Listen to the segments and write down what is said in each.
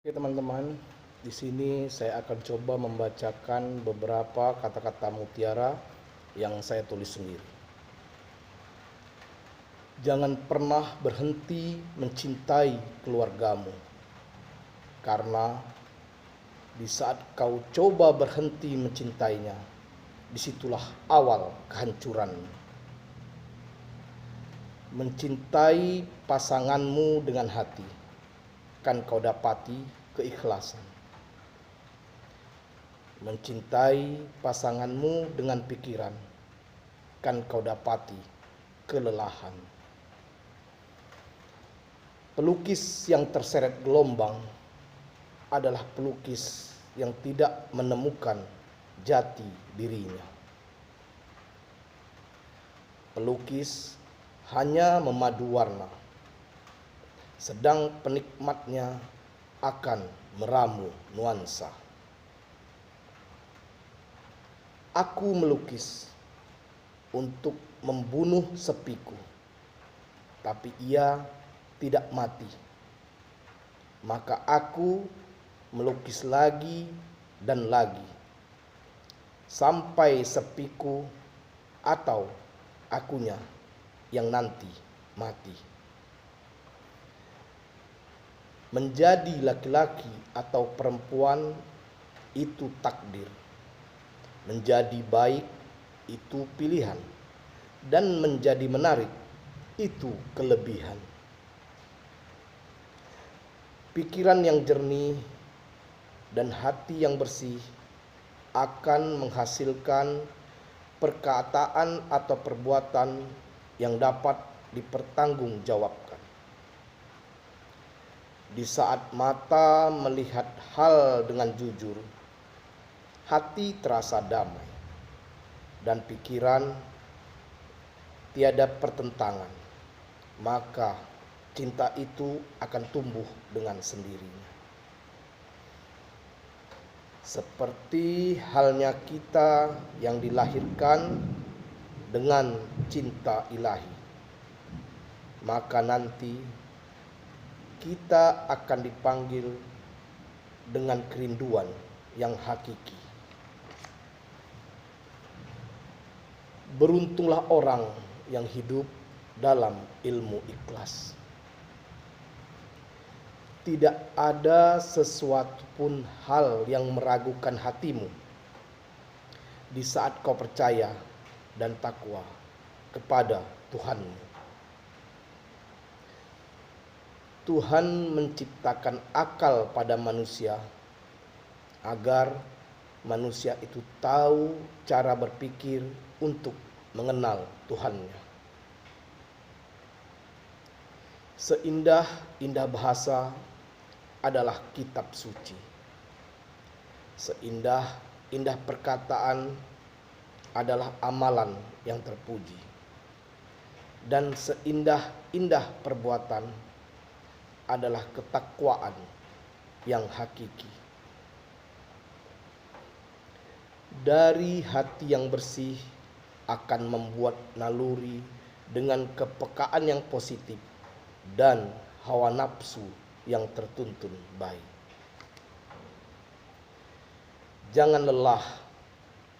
Oke teman-teman, di sini saya akan coba membacakan beberapa kata-kata mutiara yang saya tulis sendiri. Jangan pernah berhenti mencintai keluargamu, karena di saat kau coba berhenti mencintainya, disitulah awal kehancuranmu. Mencintai pasanganmu dengan hati, kan kau dapati keikhlasan. Mencintai pasanganmu dengan pikiran, kan kau dapati kelelahan. Pelukis yang terseret gelombang adalah pelukis yang tidak menemukan jati dirinya. Pelukis hanya memadu warna, sedang penikmatnya akan meramu nuansa. Aku melukis untuk membunuh sepiku, tapi ia tidak mati. Maka aku melukis lagi dan lagi, sampai sepiku atau akunya yang nanti mati. Menjadi laki-laki atau perempuan itu takdir. Menjadi baik itu pilihan, dan menjadi menarik itu kelebihan. Pikiran yang jernih dan hati yang bersih akan menghasilkan perkataan atau perbuatan yang dapat dipertanggungjawabkan. Di saat mata melihat hal dengan jujur, hati terasa damai, dan pikiran tiada pertentangan, maka cinta itu akan tumbuh dengan sendirinya. Seperti halnya kita yang dilahirkan dengan cinta ilahi, maka nanti kita akan dipanggil dengan kerinduan yang hakiki. Beruntunglah orang yang hidup dalam ilmu ikhlas. Tidak ada sesuatu pun hal yang meragukan hatimu di saat kau percaya dan takwa kepada Tuhanmu. Tuhan menciptakan akal pada manusia agar manusia itu tahu cara berpikir untuk mengenal Tuhannya. Seindah-indah bahasa adalah kitab suci. Seindah-indah perkataan adalah amalan yang terpuji. Dan seindah-indah perbuatan adalah ketakwaan yang hakiki. Dari hati yang bersih akan membuat naluri dengan kepekaan yang positif dan hawa nafsu yang tertuntun baik. Jangan lelah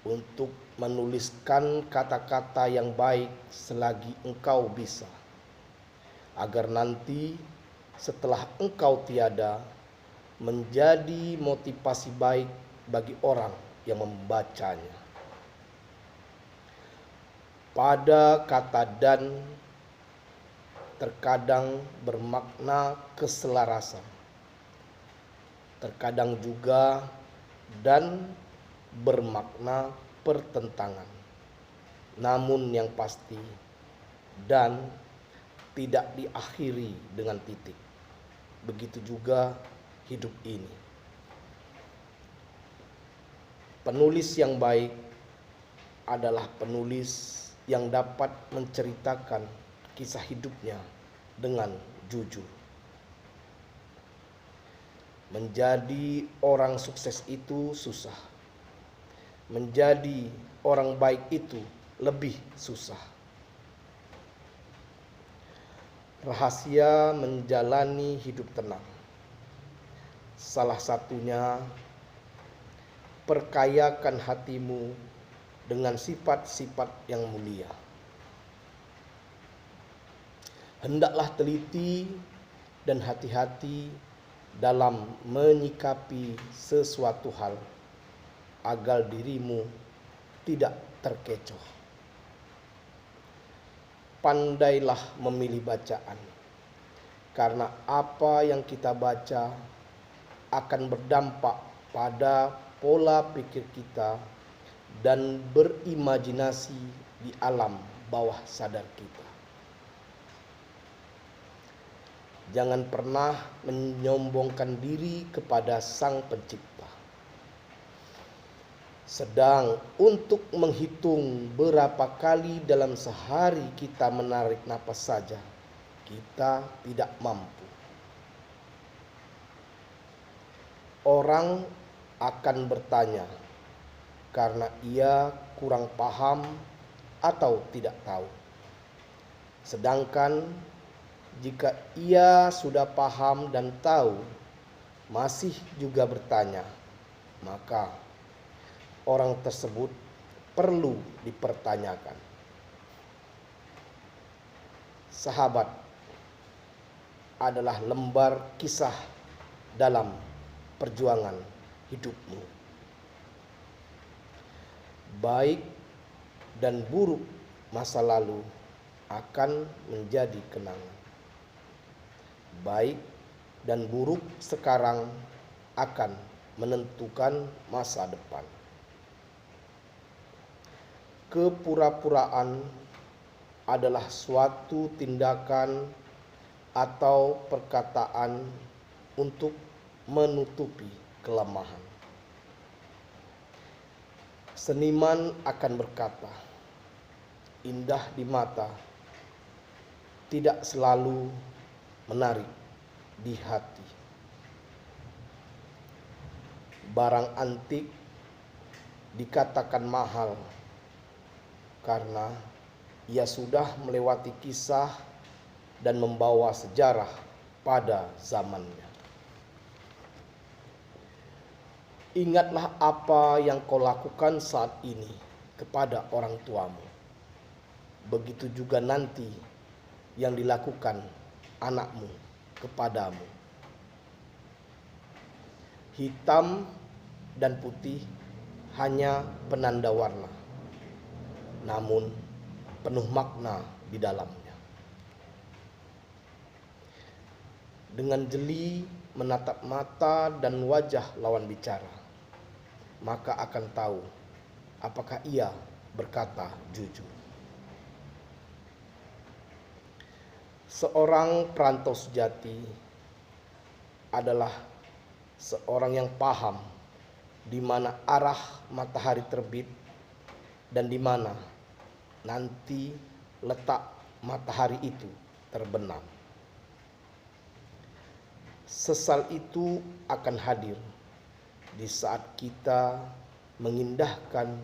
untuk menuliskan kata-kata yang baik selagi engkau bisa, agar nanti setelah engkau tiada menjadi motivasi baik bagi orang yang membacanya. Pada kata "dan" terkadang bermakna keselarasan, terkadang juga "dan" bermakna pertentangan. Namun yang pasti, "dan" tidak diakhiri dengan titik. Begitu juga hidup ini. Penulis yang baik adalah penulis yang dapat menceritakan kisah hidupnya dengan jujur. Menjadi orang sukses itu susah. Menjadi orang baik itu lebih susah. Rahasia menjalani hidup tenang Salah satunya, perkayakan hatimu dengan sifat-sifat yang mulia. Hendaklah teliti dan hati-hati dalam menyikapi sesuatu hal, agar dirimu tidak terkecoh. Pandailah memilih bacaan, karena apa yang kita baca akan berdampak pada pola pikir kita dan berimajinasi di alam bawah sadar kita. Jangan pernah menyombongkan diri kepada Sang Pencipta. Sedang untuk menghitung berapa kali dalam sehari kita menarik napas saja, kita tidak mampu. Orang akan bertanya karena ia kurang paham atau tidak tahu. Sedangkan jika ia sudah paham dan tahu, masih juga bertanya, maka orang tersebut perlu dipertanyakan. Sahabat adalah lembar kisah dalam perjuangan hidupmu. Baik dan buruk masa lalu akan menjadi kenangan. Baik dan buruk sekarang akan menentukan masa depan. Kepura-puraan adalah suatu tindakan atau perkataan untuk menutupi kelemahan. Seniman akan berkata, indah di mata tidak selalu menarik di hati. Barang antik dikatakan mahal karena ia sudah melewati kisah dan membawa sejarah pada zamannya. Ingatlah apa yang kau lakukan saat ini kepada orang tuamu. Begitu juga nanti yang dilakukan anakmu kepadamu. Hitam dan putih hanya penanda warna, namun penuh makna di dalamnya. Dengan jeli menatap mata dan wajah lawan bicara, maka akan tahu apakah ia berkata jujur. Seorang perantau sejati adalah seorang yang paham di mana arah matahari terbit dan di mana nanti letak matahari itu terbenam. Sesal itu akan hadir di saat kita mengindahkan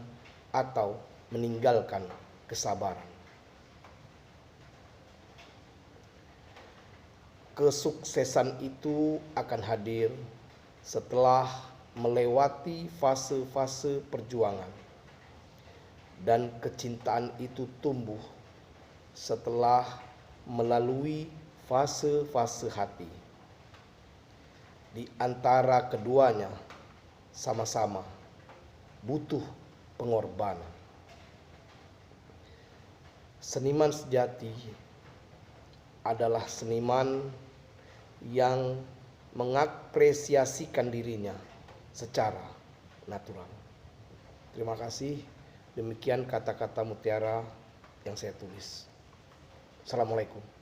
atau meninggalkan kesabaran. Kesuksesan itu akan hadir setelah melewati fase-fase perjuangan, dan kecintaan itu tumbuh setelah melalui fase-fase hati. Di antara keduanya sama-sama butuh pengorbanan. Seniman sejati adalah seniman yang mengapresiasikan dirinya secara natural. Terima kasih. Demikian kata-kata mutiara yang saya tulis. Assalamualaikum.